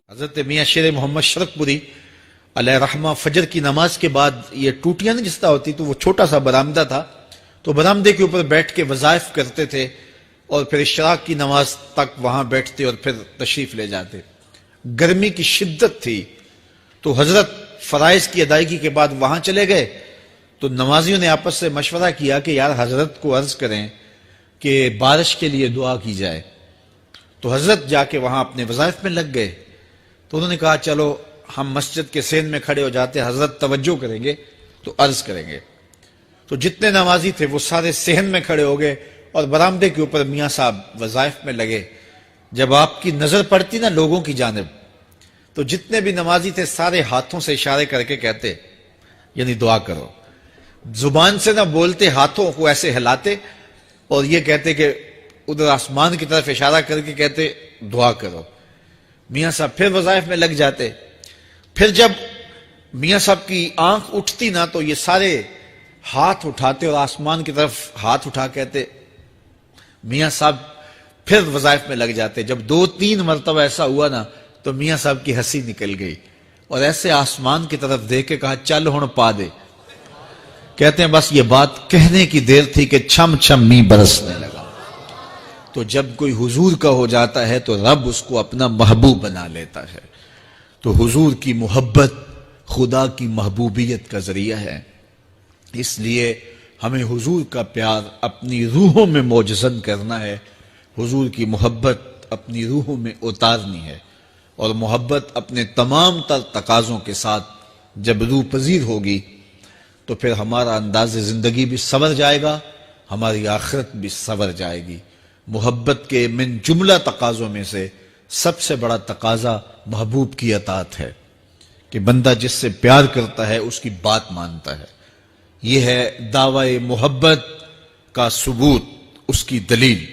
حضرت میاں شیر محمد شرقپوری علیہ رحمہ فجر کی نماز کے بعد یہ ٹوٹیاں نہیں جس طرح ہوتی تو وہ چھوٹا سا برآمدہ تھا، تو برآمدے کے اوپر بیٹھ کے وظائف کرتے تھے اور پھر اشراق کی نماز تک وہاں بیٹھتے اور پھر تشریف لے جاتے۔ گرمی کی شدت تھی تو حضرت فرائض کی ادائیگی کے بعد وہاں چلے گئے، تو نمازیوں نے آپس سے مشورہ کیا کہ یار حضرت کو عرض کریں کہ بارش کے لیے دعا کی جائے۔ تو حضرت جا کے وہاں اپنے وظائف میں لگ گئے، تو انہوں نے کہا چلو ہم مسجد کے سین میں کھڑے ہو جاتے، حضرت توجہ کریں گے تو عرض کریں گے۔ تو جتنے نمازی تھے وہ سارے صحن میں کھڑے ہو گئے اور برآمدے کے اوپر میاں صاحب وظائف میں لگے۔ جب آپ کی نظر پڑتی نا لوگوں کی جانب، تو جتنے بھی نمازی تھے سارے ہاتھوں سے اشارے کر کے کہتے یعنی دعا کرو، زبان سے نہ بولتے، ہاتھوں کو ایسے ہلاتے اور یہ کہتے کہ ادھر آسمان کی طرف اشارہ کر کے کہتے دعا کرو۔ میاں صاحب پھر وظائف میں لگ جاتے۔ پھر جب میاں صاحب کی آنکھ اٹھتی نا تو یہ سارے ہاتھ اٹھاتے اور آسمان کی طرف ہاتھ اٹھا کہتے، میاں صاحب پھر وظائف میں لگ جاتے۔ جب 2-3 مرتبہ ایسا ہوا نا تو میاں صاحب کی ہنسی نکل گئی اور ایسے آسمان کی طرف دیکھ کے کہا چل ہن پا دے۔ کہتے ہیں بس یہ بات کہنے کی دیر تھی کہ چھم چھم می برسنے لگا۔ تو جب کوئی حضور کا ہو جاتا ہے تو رب اس کو اپنا محبوب بنا لیتا ہے۔ تو حضور کی محبت خدا کی محبوبیت کا ذریعہ ہے، اس لیے ہمیں حضور کا پیار اپنی روحوں میں موجزن کرنا ہے، حضور کی محبت اپنی روحوں میں اتارنی ہے، اور محبت اپنے تمام تر تقاضوں کے ساتھ جب روح پذیر ہوگی تو پھر ہمارا انداز زندگی بھی سنور جائے گا، ہماری آخرت بھی سنور جائے گی۔ محبت کے من جملہ تقاضوں میں سے سب سے بڑا تقاضا محبوب کی اطاعت ہے کہ بندہ جس سے پیار کرتا ہے اس کی بات مانتا ہے۔ یہ ہے دعوی محبت کا ثبوت، اس کی دلیل۔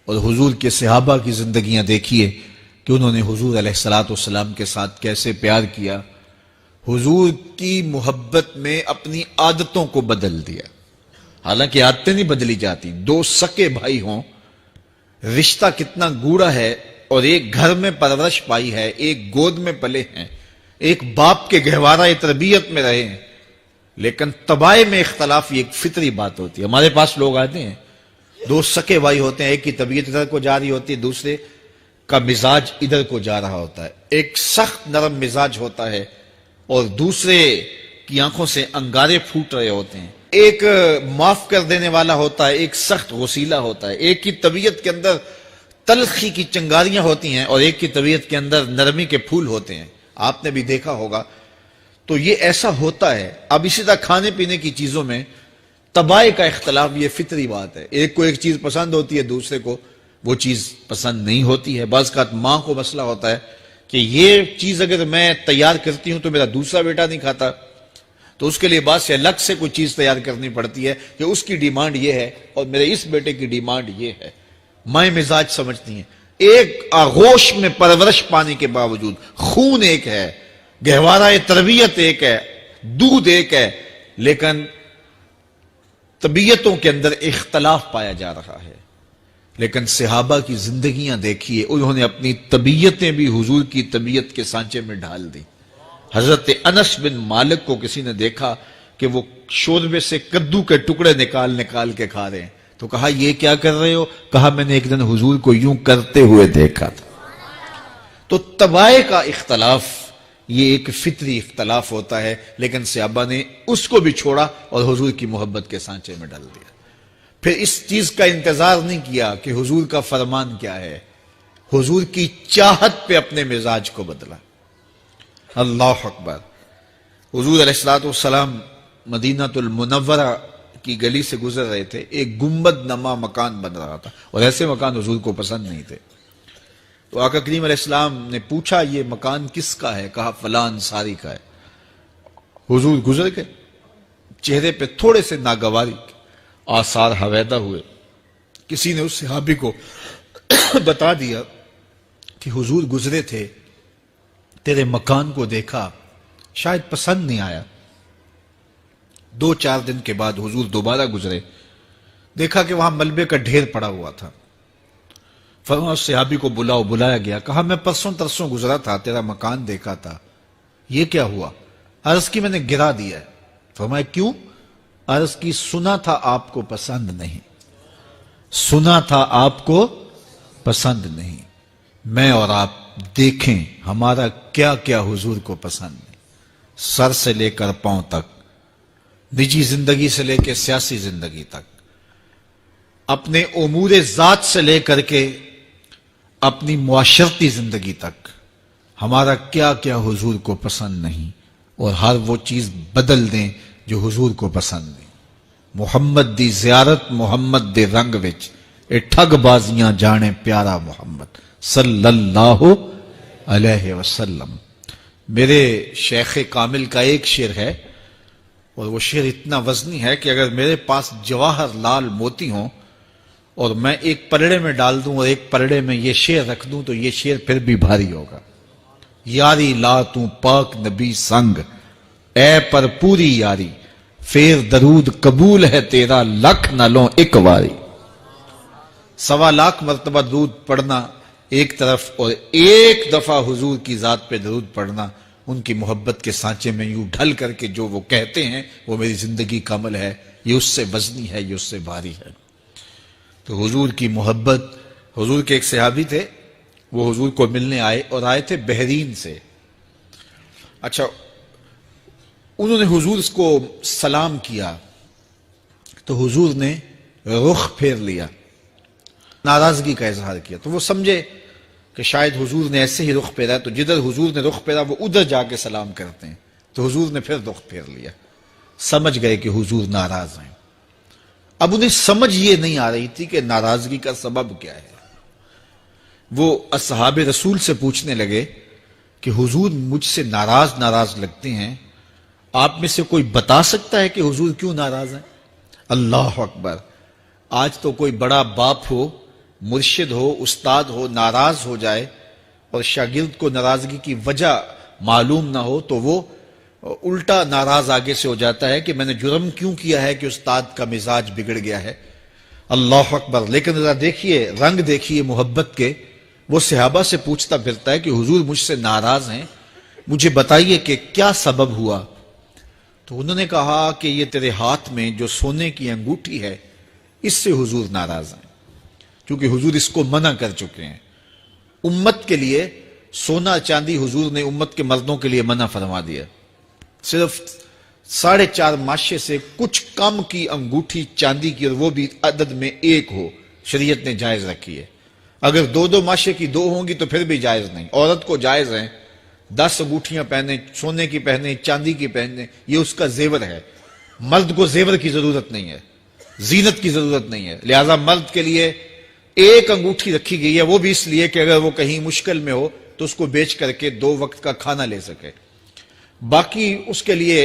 اور حضور کے صحابہ کی زندگیاں دیکھیے کہ انہوں نے حضور علیہ السلام کے ساتھ کیسے پیار کیا، حضور کی محبت میں اپنی عادتوں کو بدل دیا۔ حالانکہ عادتیں نہیں بدلی جاتی، 2 سکے بھائی ہوں، رشتہ کتنا گوڑا ہے، اور ایک گھر میں پرورش پائی ہے، ایک گود میں پلے ہیں، ایک باپ کے گہوارہ تربیت میں رہے ہیں، لیکن طبائع میں اختلاف یہ ایک فطری بات ہوتی ہے۔ ہمارے پاس لوگ آتے ہیں، 2 سکے بھائی ہوتے ہیں، ایک کی طبیعت ادھر کو جا رہی ہوتی ہے، دوسرے کا مزاج ادھر کو جا رہا ہوتا ہے، ایک سخت نرم مزاج ہوتا ہے اور دوسرے کی آنکھوں سے انگارے پھوٹ رہے ہوتے ہیں، ایک معاف کر دینے والا ہوتا ہے، ایک سخت غصیلا ہوتا ہے، ایک کی طبیعت کے اندر تلخی کی چنگاریاں ہوتی ہیں اور ایک کی طبیعت کے اندر نرمی کے پھول ہوتے ہیں، آپ نے بھی دیکھا ہوگا۔ تو یہ ایسا ہوتا ہے۔ اب اسی طرح کھانے پینے کی چیزوں میں طبائع کا اختلاف یہ فطری بات ہے، ایک کو ایک چیز پسند ہوتی ہے، دوسرے کو وہ چیز پسند نہیں ہوتی ہے۔ بعض اوقات ماں کو مسئلہ ہوتا ہے کہ یہ چیز اگر میں تیار کرتی ہوں تو میرا دوسرا بیٹا نہیں کھاتا، تو اس کے لیے بعد سے الگ سے کوئی چیز تیار کرنی پڑتی ہے کہ اس کی ڈیمانڈ یہ ہے اور میرے اس بیٹے کی ڈیمانڈ یہ ہے۔ مائیں مزاج سمجھتی ہیں، ایک آغوش میں پرورش پانے کے باوجود خون ایک ہے، گہوارہ تربیت ایک ہے، دودھ ایک ہے، لیکن طبیعتوں کے اندر اختلاف پایا جا رہا ہے۔ لیکن صحابہ کی زندگیاں دیکھیے، انہوں نے اپنی طبیعتیں بھی حضور کی طبیعت کے سانچے میں ڈھال دی۔ حضرت انس بن مالک کو کسی نے دیکھا کہ وہ شوربے سے کدو کے ٹکڑے نکال کے کھا رہے ہیں، تو کہا یہ کیا کر رہے ہو؟ کہا میں نے ایک دن حضور کو یوں کرتے ہوئے دیکھا تھا۔ تو طبائع کا اختلاف یہ ایک فطری اختلاف ہوتا ہے، لیکن صحابہ نے اس کو بھی چھوڑا اور حضور کی محبت کے سانچے میں ڈال دیا۔ پھر اس چیز کا انتظار نہیں کیا کہ حضور کا فرمان کیا ہے، حضور کی چاہت پہ اپنے مزاج کو بدلا۔ اللہ اکبر۔ حضور علیہ السلام مدینہ المنورہ کی گلی سے گزر رہے تھے، ایک گنبد نما مکان بن رہا تھا، اور ایسے مکان حضور کو پسند نہیں تھے۔ تو آقا کریم علیہ السلام نے پوچھا یہ مکان کس کا ہے؟ کہا فلاں انصاری کا ہے۔ حضور گزر گئے، چہرے پہ تھوڑے سے ناگواری آثار حویدہ ہوئے۔ کسی نے اس صحابی کو بتا دیا کہ حضور گزرے تھے، تیرے مکان کو دیکھا، شاید پسند نہیں آیا۔ 2-4 دن کے بعد حضور دوبارہ گزرے، دیکھا کہ وہاں ملبے کا ڈھیر پڑا ہوا تھا۔ فرمایا اس صحابی کو بلاؤ، بلایا گیا، کہا میں پرسوں ترسوں گزرا تھا، تیرا مکان دیکھا تھا، یہ کیا ہوا؟ عرض کی میں نے گرا دیا ہے۔ فرمایا کیوں؟ عرض کی سنا تھا آپ کو پسند نہیں، سنا تھا آپ کو پسند نہیں، میں اور آپ دیکھیں ہمارا کیا کیا حضور کو پسند نہیں، سر سے لے کر پاؤں تک، نجی زندگی سے لے کے سیاسی زندگی تک، اپنے امور ذات سے لے کر کے اپنی معاشرتی زندگی تک، ہمارا کیا کیا حضور کو پسند نہیں، اور ہر وہ چیز بدل دیں جو حضور کو پسند نہیں۔ محمد دی زیارت محمد دے رنگ وچ، اے ٹھگ بازیاں جانے پیارا محمد صلی اللہ علیہ وسلم۔ میرے شیخ کامل کا ایک شعر ہے، اور وہ شعر اتنا وزنی ہے کہ اگر میرے پاس جواہر لال موتی ہوں اور میں ایک پلڑے میں ڈال دوں اور ایک پلڑے میں یہ شعر رکھ دوں تو یہ شعر پھر بھی بھاری ہوگا۔ یاری لا تو پاک نبی سنگ، اے پر پوری یاری، پھر درود قبول ہے تیرا لکھ نہ لوں ایک واری۔ 1.25 مرتبہ درود پڑھنا ایک طرف، اور ایک دفعہ حضور کی ذات پہ درود پڑھنا، ان کی محبت کے سانچے میں یوں ڈھل کر کے جو وہ کہتے ہیں وہ میری زندگی کا عمل ہے، یہ اس سے وزنی ہے، یہ اس سے بھاری ہے۔ تو حضور کی محبت، حضور کے ایک صحابی تھے، وہ حضور کو ملنے آئے، اور آئے تھے بحرین سے۔ اچھا، انہوں نے حضور کو سلام کیا تو حضور نے رخ پھیر لیا، ناراضگی کا اظہار کیا، تو وہ سمجھے کہ شاید حضور نے ایسے ہی رخ پھیرا، تو جدھر حضور نے رخ پھیرا وہ ادھر جا کے سلام کرتے ہیں، تو حضور نے پھر رخ پھیر لیا، سمجھ گئے کہ حضور ناراض ہیں۔ اب انہیں سمجھ یہ نہیں آ رہی تھی کہ ناراضگی کا سبب کیا ہے۔ وہ اصحاب رسول سے پوچھنے لگے کہ حضور مجھ سے ناراض لگتے ہیں، آپ میں سے کوئی بتا سکتا ہے کہ حضور کیوں ناراض ہیں؟ اللہ اکبر! آج تو کوئی بڑا باپ ہو، مرشد ہو، استاد ہو، ناراض ہو جائے اور شاگرد کو ناراضگی کی وجہ معلوم نہ ہو تو وہ الٹا ناراض آگے سے ہو جاتا ہے کہ میں نے جرم کیوں کیا ہے کہ استاد کا مزاج بگڑ گیا ہے۔ اللہ اکبر! لیکن ذرا دیکھیے، رنگ دیکھیے محبت کے، وہ صحابہ سے پوچھتا پھرتا ہے کہ حضور مجھ سے ناراض ہیں، مجھے بتائیے کہ کیا سبب ہوا؟ تو انہوں نے کہا کہ یہ تیرے ہاتھ میں جو سونے کی انگوٹھی ہے، اس سے حضور ناراض ہیں، کیونکہ حضور اس کو منع کر چکے ہیں۔ امت کے لیے سونا چاندی حضور نے امت کے مردوں کے لیے منع فرما دیا، صرف 4.5 ماشے سے کچھ کم کی انگوٹھی چاندی کی، اور وہ بھی عدد میں 1 ہو، شریعت نے جائز رکھی ہے۔ اگر 2 ماشے کی 2 ہوں گی تو پھر بھی جائز نہیں۔ عورت کو جائز ہیں 10 انگوٹھیاں پہنے، سونے کی پہنے، چاندی کی پہنے، یہ اس کا زیور ہے۔ مرد کو زیور کی ضرورت نہیں ہے، زینت کی ضرورت نہیں ہے، لہذا مرد کے لیے 1 انگوٹھی رکھی گئی ہے، وہ بھی اس لیے کہ اگر وہ کہیں مشکل میں ہو تو اس کو بیچ کر کے 2 وقت کا کھانا لے سکے۔ باقی اس کے لیے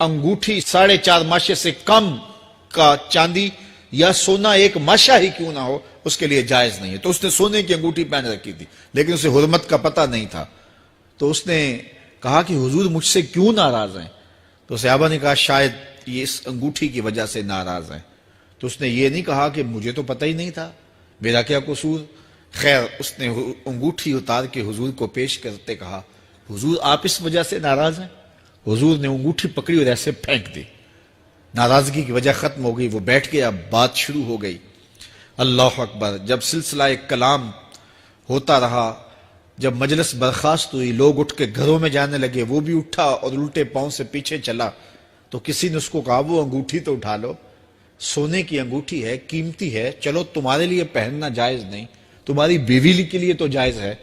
انگوٹھی 4.5 ماشے سے کم کا چاندی یا سونا 1 ماشا ہی کیوں نہ ہو، اس کے لیے جائز نہیں ہے۔ تو اس نے سونے کی انگوٹھی پہن رکھی تھی، لیکن اسے حرمت کا پتہ نہیں تھا، تو اس نے کہا کہ حضور مجھ سے کیوں ناراض ہیں؟ تو صحابہ نے کہا شاید یہ اس انگوٹھی کی وجہ سے ناراض ہیں۔ تو اس نے یہ نہیں کہا کہ مجھے تو پتہ ہی نہیں تھا، میرا کیا قصور؟ خیر، اس نے انگوٹھی اتار کے حضور کو پیش کرتے کہا حضور آپ اس وجہ سے ناراض ہیں؟ حضور نے انگوٹھی پکڑی اور ایسے پھینک دی، ناراضگی کی وجہ ختم ہو گئی، وہ بیٹھ گیا، بات شروع ہو گئی۔ اللہ اکبر! جب سلسلہ کلام ہوتا رہا، جب مجلس برخاست ہوئی، لوگ اٹھ کے گھروں میں جانے لگے، وہ بھی اٹھا اور الٹے پاؤں سے پیچھے چلا، تو کسی نے اس کو کہا وہ انگوٹھی تو اٹھا لو، سونے کی انگوٹھی ہے، قیمتی ہے، چلو تمہارے لیے پہننا جائز نہیں، تمہاری بیوی کے لیے تو جائز ہے۔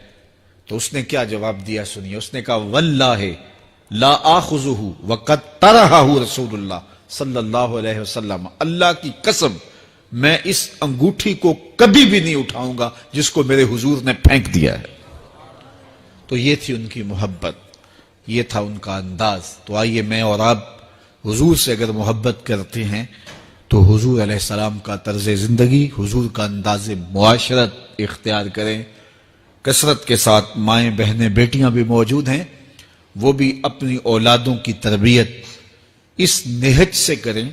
تو اس نے کیا جواب دیا سنیے، اس نے کہا واللہ لا آخذہ وقد طرحہ رسول اللہ صلی اللہ علیہ وسلم، اللہ کی قسم میں اس انگوٹھی کو کبھی بھی نہیں اٹھاؤں گا جس کو میرے حضور نے پھینک دیا ہے۔ تو یہ تھی ان کی محبت، یہ تھا ان کا انداز۔ تو آئیے میں اور آپ حضور سے اگر محبت کرتے ہیں تو حضور علیہ السلام کا طرز زندگی، حضور کا انداز معاشرت اختیار کریں۔ کثرت کے ساتھ مائیں بہنیں بیٹیاں بھی موجود ہیں، وہ بھی اپنی اولادوں کی تربیت اس نہج سے کریں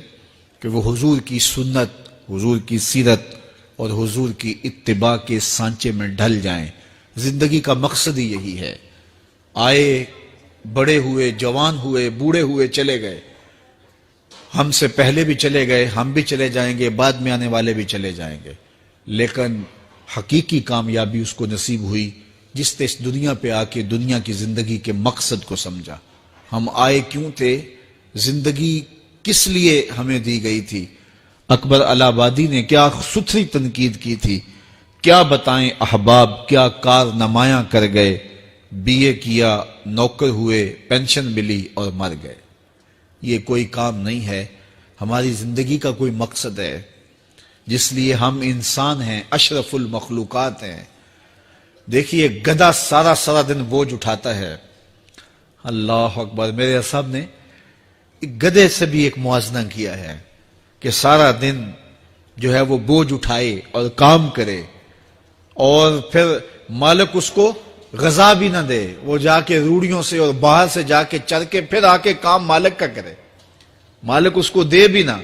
کہ وہ حضور کی سنت، حضور کی سیرت، اور حضور کی اتباع کے سانچے میں ڈھل جائیں۔ زندگی کا مقصد ہی یہی ہے۔ آئے، بڑے ہوئے، جوان ہوئے، بوڑھے ہوئے، چلے گئے، ہم سے پہلے بھی چلے گئے، ہم بھی چلے جائیں گے، بعد میں آنے والے بھی چلے جائیں گے، لیکن حقیقی کامیابی اس کو نصیب ہوئی جس نے اس دنیا پہ آ کے دنیا کی زندگی کے مقصد کو سمجھا۔ ہم آئے کیوں تھے؟ زندگی کس لیے ہمیں دی گئی تھی؟ اکبر الہ آبادی نے کیا ستھری تنقید کی تھی، کیا بتائیں احباب، کیا کارنمایاں کر گئے، بی اے کیا، نوکر ہوئے، پینشن ملی اور مر گئے۔ یہ کوئی کام نہیں ہے، ہماری زندگی کا کوئی مقصد ہے جس لیے ہم انسان ہیں، اشرف المخلوقات ہیں۔ دیکھیے گدھا سارا دن بوجھ اٹھاتا ہے، اللہ اکبر۔ میرے صاحب نے گدھے سے بھی ایک موازنہ کیا ہے کہ سارا دن جو ہے وہ بوجھ اٹھائے اور کام کرے، اور پھر مالک اس کو غذا بھی نہ دے، وہ جا کے روڑیوں سے اور باہر سے جا کے چر کے پھر آ کے کام مالک کا کرے، مالک اس کو دے بھی نہ،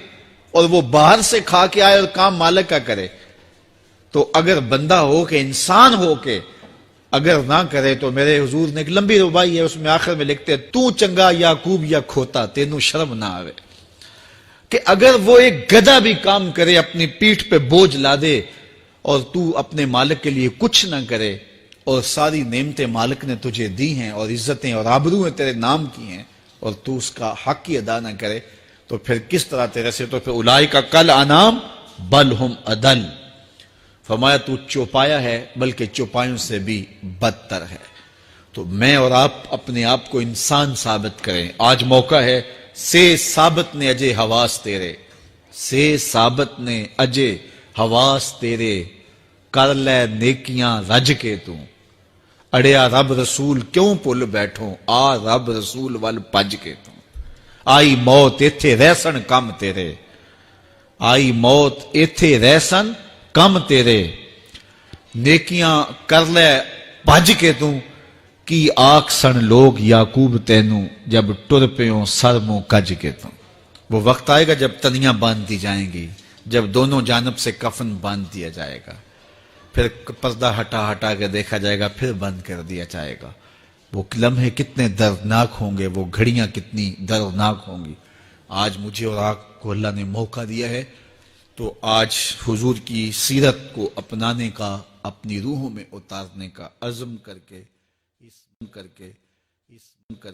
اور وہ باہر سے کھا کے آئے اور کام مالک کا کرے۔ تو اگر بندہ ہو کے، انسان ہو کے اگر نہ کرے تو میرے حضور نے ایک لمبی ربائی ہے، اس میں آخر میں لکھتے ہیں، تو چنگا یعقوب یا کھوتا، تینوں شرم نہ آوے۔ کہ اگر وہ ایک گدھا بھی کام کرے، اپنی پیٹھ پہ بوجھ لا دے، اور تو اپنے مالک کے لیے کچھ نہ کرے، اور ساری نعمتیں مالک نے تجھے دی ہیں اور عزتیں اور آبرویں تیرے نام کی ہیں، اور تو اس کا حق ہی ادا نہ کرے، تو پھر کس طرح تیرے سے؟ تو پھر اولئک کل انعام بل ہم اضل، فرمایا تو چوپایا ہے بلکہ چوپایوں سے بھی بدتر ہے۔ تو میں اور آپ اپنے آپ کو انسان ثابت کریں، آج موقع ہے۔ سے ثابت نے اجے حواس تیرے، سے ثابت نے اجے حواس تیرے، کر لے نیکیاں رج کے تو، اڑیا رب رسول کیوں پل بیٹھوں، آ رب رسول ول پج کے تو، آئی موت ایتھے رہسن کم تیرے، آئی موت ایتھے رہسن کم تیرے، نیکیاں کر لے بھج کے تو، کی آکھ سن لوگ یعقوب تینوں، جب ٹر پیوں سر منہ کج کے تو۔ وہ وقت آئے گا جب تنیاں باندھ دی جائیں گی، جب دونوں جانب سے کفن باندھ دیا جائے گا، پھر پردہ ہٹا کے دیکھا جائے گا، پھر بند کر دیا جائے گا۔ وہ لمحے کتنے دردناک ہوں گے، وہ گھڑیاں کتنی دردناک ہوں گی۔ آج مجھے اور آپ کو اللہ نے موقع دیا ہے، تو آج حضور کی سیرت کو اپنانے کا، اپنی روحوں میں اتارنے کا عزم کر کے